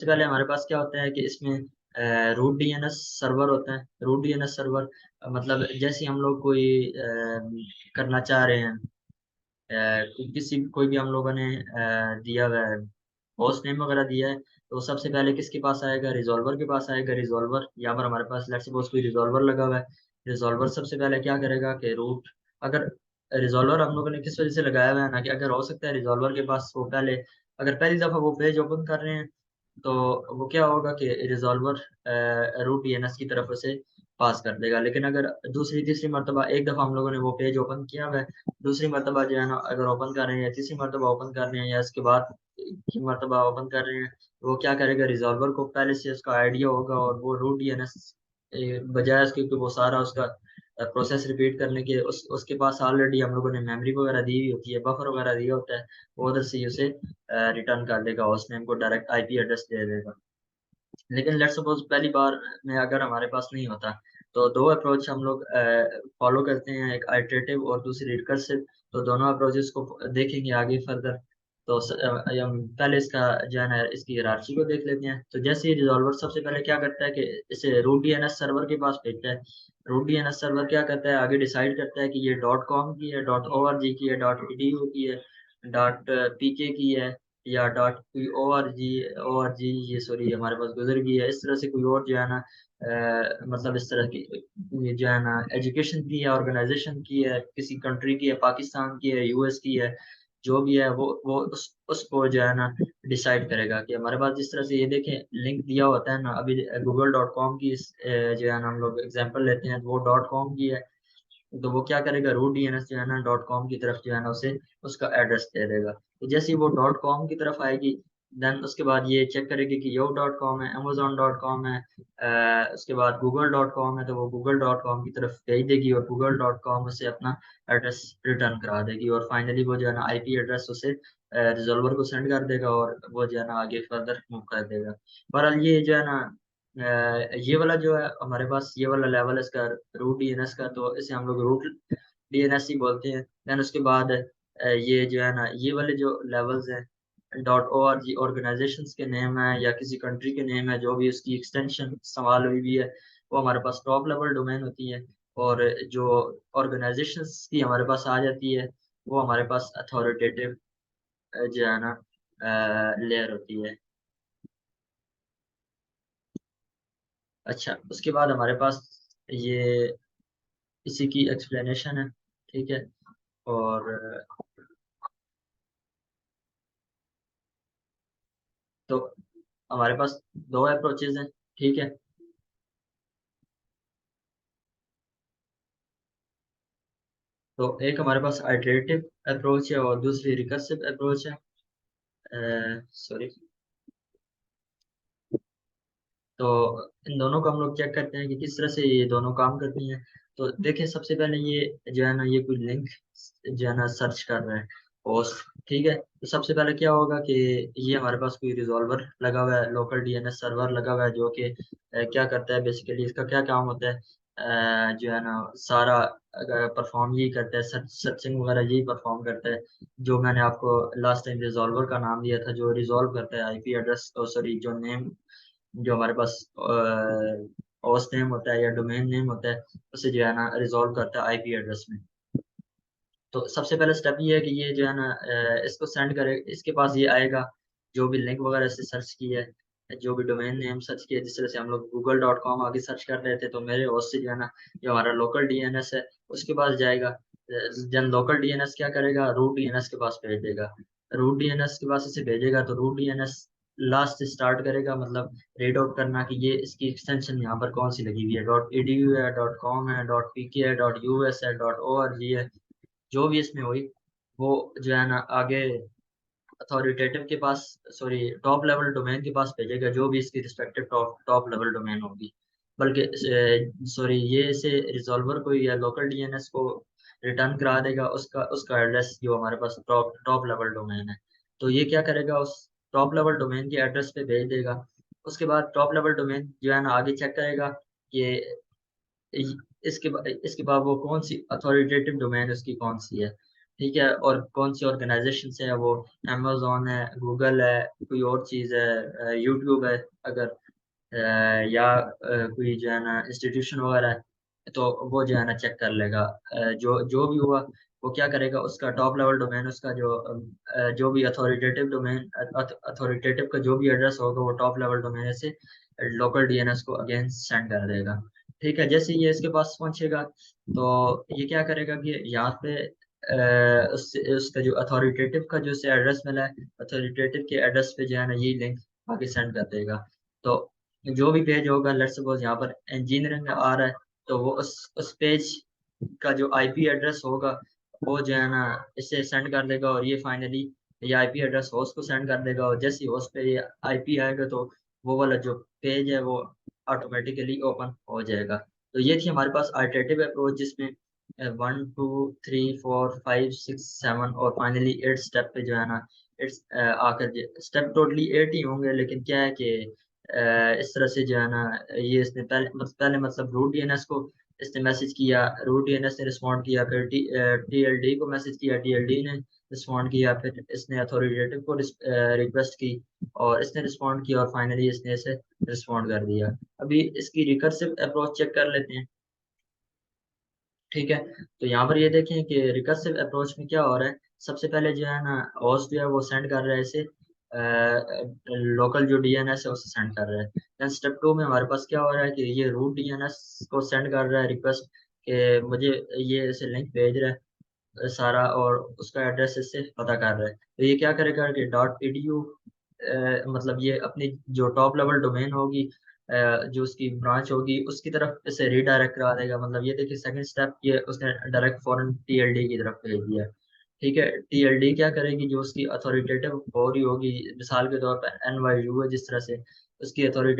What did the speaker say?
सबसे पहले हमारे पास क्या होता है कि इसमें रूट डीएनएस सर्वर होता है। रूट डीएनएस सर्वर मतलब जैसे हम लोग कोई करना चाह रहे हैं, किसी कोई भी हम लोगों ने दिया हुआ है, होस्ट नेम वगैरह दिया है, तो सबसे पहले किसके पास आएगा? रिजॉल्वर के पास आएगा। रिजॉल्वर यहाँ पर हमारे पास लेट्स सपोज कोई रिजॉल्वर लगा हुआ है। रिजॉल्वर सबसे पहले क्या करेगा कि रूट, अगर रिजॉल्वर हम लोगों ने किस वजह से लगाया हुआ है ना, कि अगर हो सकता है रिजॉल्वर के पास वो पहले, अगर पहली दफा वो पेज ओपन कर रहे हैं, तो वो क्या होगा कि रिजॉल्वर रूट डीएनएस की तरफ से पास कर देगा। लेकिन अगर दूसरी तीसरी मरतबा, एक दफा हम लोगों ने वो पेज ओपन किया हुआ है, दूसरी मरतबा जो है ना अगर ओपन कर रहे हैं, या तीसरी मरतबा ओपन कर रहे हैं, या इसके बाद की मरतबा ओपन कर रहे हैं, तो वो क्या करेगा? रिजॉल्वर को पहले से उसका आइडिया होगा, और वो रूट डीएनएस बजाय उसके कि वो सारा उसका प्रोसेस रिपीट करने के, उसके पास ऑलरेडी हम लोगों ने मेमोरी वगैरह दी हुई होती है, बफर वगैरह दिया होता है, वो उधर से ही उसे रिटर्न कर देगा, होस्ट नेम को डायरेक्ट आईपी एड्रेस दे देगा। लेकिन लेट्स सपोज पहली बार में अगर हमारे पास नहीं होता, तो दो अप्रोच हम लोग फॉलो करते हैं, एक आइटरेटिव और दूसरी रिकर्सिव। तो दोनों अप्रोचेस को देखेंगे आगे फर्दर। तो हम पहले इसका जो है ना इसकी हियरार्ची को देख लेते हैं। तो जैसे ही रिजॉल्वर सबसे पहले क्या करता है कि इसे रूट डीएनएस सर्वर के पास भेजता है। रूट डीएनएस सर्वर क्या करता है? आगे डिसाइड करता है कि ये डॉट कॉम की है, डॉट org की है, डॉट edu की है, डॉट pk की है, या डॉट कोई ओ आर जी ये सॉरी हमारे पास गुजर गई है, इस तरह से कोई और जो है ना मतलब इस तरह की ये जो है ना एजुकेशन की है, ऑर्गेनाइजेशन की है, किसी कंट्री की है, पाकिस्तान की है, यूएस की है, जो भी है वो उसको जो है ना डिसाइड करेगा। कि हमारे पास जिस तरह से ये देखें लिंक दिया होता है ना, अभी google.com की जो है ना हम लोग एग्जांपल लेते हैं, तो वो डॉट कॉम की है, तो वो क्या करेगा? रूट डीएनएस जो है ना डॉट कॉम की तरफ जो है ना उसे उसका एड्रेस दे देगा। तो जैसे ही वो डॉट कॉम की तरफ आएगी, देन उसके बाद ये चेक करेगी कि यो डॉट कॉम है, अमेजोन डॉट कॉम है, उसके बाद गूगल डॉट कॉम है, तो वो गूगल डॉट कॉम की तरफ भेज देगी, और गूगल डॉट कॉम उसे अपना एड्रेस रिटर्न करा देगी, और फाइनली वो जो है ना आईपी एड्रेस उसे रिजॉल्वर को सेंड कर देगा, और वो जो है ना आगे फर्दर मूव कर देगा। बहरहाल ये जो है ना ये वाला जो है हमारे पास, ये वाला लेवल है इसका रूट डीएनएस का, तो इसे हम लोग रूट डीएनएस ही बोलते हैं। देन उसके बाद ये जो है ना ये वाले जो लेवल्स हैं, डॉट org ऑर्गेनाइजेशंस के नेम है, या किसी कंट्री के नेम है, जो भी उसकी एक्सटेंशन इस्तेमाल हुई भी है, वो हमारे पास टॉप लेवल डोमेन होती है। और जो ऑर्गेनाइजेशंस की हमारे पास आ जाती है, वो हमारे पास अथॉरिटेटिव जो है ना लेयर होती है। अच्छा, उसके बाद हमारे पास ये इसी की एक्सप्लेनेशन है, ठीक है। और तो हमारे पास दो अप्रोचेज हैं, ठीक है। तो एक हमारे पास आइटरेटिव अप्रोच है, और दूसरी रिकर्सिव अप्रोच है। सॉरी। तो इन दोनों को हम लोग चेक करते हैं कि किस तरह से ये दोनों काम करती हैं। तो देखिए सबसे पहले ये जो है ना ये कोई लिंक जो है ना सर्च कर रहे हैं, पोस्ट, ठीक है। तो सबसे पहले क्या होगा कि ये हमारे पास कोई रिजॉल्वर लगा हुआ है, लोकल डीएनएस सर्वर लगा हुआ है, जो कि क्या करता है बेसिकली, इसका क्या काम होता है? जो है ना सारा परफॉर्म यही करता है, सर्चिंग वगैरह यही परफॉर्म करता है, जो मैंने आपको लास्ट टाइम रिजॉल्वर का नाम दिया था, जो रिजॉल्व करता है आईपी एड्रेस, सॉरी जो नेम, जो हमारे पास होस्ट नेम होता है या डोमेन नेम होता है, उसे जो है ना रिजॉल्व करता है आईपी एड्रेस में। तो सबसे पहला स्टेप ये है कि ये जो है ना इसको सेंड करे, इसके पास ये आएगा, जो भी लिंक वगैरह से सर्च की है, जो भी डोमेन नेम सर्च किया, जिस तरह से हम लोग google.com आगे सर्च कर रहे थे, तो मेरे होस्ट से जो है ना जो हमारा लोकल डीएनएस है उसके पास जाएगा। जन लोकल डीएनएस क्या करेगा? रूट डीएनएस के पास भेज देगा। रूट डीएनएस के पास इसे भेजेगा, तो रूट डीएनएस लास्ट से स्टार्ट करेगा, मतलब रीड आउट करना कि ये इसकी एक्सटेंशन यहाँ पर कौन सी लगी हुई है, डॉट edu है, डॉट कॉम है, डॉट pk है, डॉट us है, डॉट org है, जो भी इसमें हुई, वो जो है ना आगे अथॉरिटेटिव के पास, सॉरी टॉप लेवल डोमेन के पास भेजेगा, जो भी इसकी respective top top level domain होगी। बल्कि सॉरी ये इसे रिजॉल्वर को या लोकल डीएनएस को रिटर्न करा देगा, उसका उसका एड्रेस जो हमारे पास टॉप टॉप लेवल डोमेन है। तो ये क्या करेगा? उस टॉप लेवल डोमेन के एड्रेस पे भेज देगा। उसके बाद टॉप लेवल डोमेन जो है ना आगे चेक करेगा कि इसके बाद वो कौन सी अथॉरिटेटिव डोमेन उसकी कौन सी है, ठीक है, और कौन सी ऑर्गेनाइजेशन से है वो, अमेजोन है, गूगल है, कोई और चीज़ है, यूट्यूब है अगर, या कोई जो है ना इंस्टीट्यूशन वगैरह है, तो वो जो है ना चेक कर लेगा। जो जो भी हुआ वो क्या करेगा, उसका टॉप लेवल डोमेन, उसका जो भी अथॉरिटेटिव डोमेन, अथॉरिटेटिव का जो भी एड्रेस होगा वो टॉप लेवल डोमेन से लोकल डीएनएस को अगेन सेंड कर देगा। ठीक है, जैसे ये इसके पास पहुंचेगा तो ये क्या करेगा कि यहाँ पे उसका जो अथॉरिटेटिव का जो से एड्रेस मिला है, अथॉरिटेटिव के एड्रेस पे जो है ना ये लिंक आगे सेंड कर देगा। तो जो भी पेज होगा, लेट्स सपोज यहाँ पर इंजीनियरिंग आ रहा है, तो वो उस पेज का जो आईपी एड्रेस होगा वो जो है ना इसे सेंड कर देगा, और ये फाइनली ये आईपी एड्रेस होस्ट को सेंड कर देगा, और जैसे ही होस्ट पे ये आईपी आएगा तो वो वाला जो पेज है वो ऑटोमेटिकली ओपन हो जाएगा। तो ये थी हमारे पास अल्टरनेटिव अप्रोच, जिसमें 1 2 3 4 5 6 7 और फाइनली 8 स्टेप पे जो है ना इट्स आकर स्टेप टोटली 8 ही होंगे, लेकिन क्या है कि इस तरह से जो है ना ये इसने पहले मतलब रूट डीएनएस को इसने मैसेज किया, रूट डीएनएस ने रिस्पॉन्ड किया, फिर टीएलडी को मैसेज किया, टीएलडी ने रिस्पॉन्ड किया, फिर इसने अथॉरिटेटिव को रिक्वेस्ट की और इसने रिस्पॉन्ड किया, और फाइनली इसने इसे रिस्पॉन्ड कर दिया। अभी इसकी रिकर्सिव अप्रोच चेक कर लेते हैं। ठीक है, तो यहाँ पर ये देखें कि रिकर्सिव अप्रोच में क्या हो रहा है। सबसे पहले जो है ना होस्ट जो है वो सेंड कर रहा है इसे, लोकल जो डीएनएस है उसे सेंड कर रहा है। देन स्टेप 2 में हमारे पास क्या हो रहा है कि ये रूट डीएनएस को सेंड कर रहा है रिक्वेस्ट कि मुझे ये इसे लिंक भेज रहा है सारा, और उसका एड्रेस इससे पता कर रहा है। तो ये क्या करेगा कि .edu, मतलब ये अपनी जो टॉप लेवल डोमेन होगी, जो उसकी ब्रांच होगी उसकी तरफ इसे रीडायरेक्ट करा देगा। मतलब ये देखिए सेकंड स्टेप ये उसने डायरेक्ट फॉरन टीएलडी की तरफ भेज दिया। ठीक है, टीएलडी क्या करेगी, जो उसकी अथॉरिटेटिव बॉडी होगी, मिसाल के तौर पर एनवाईयू है जिस तरह से उसकी अथॉरिटेटिव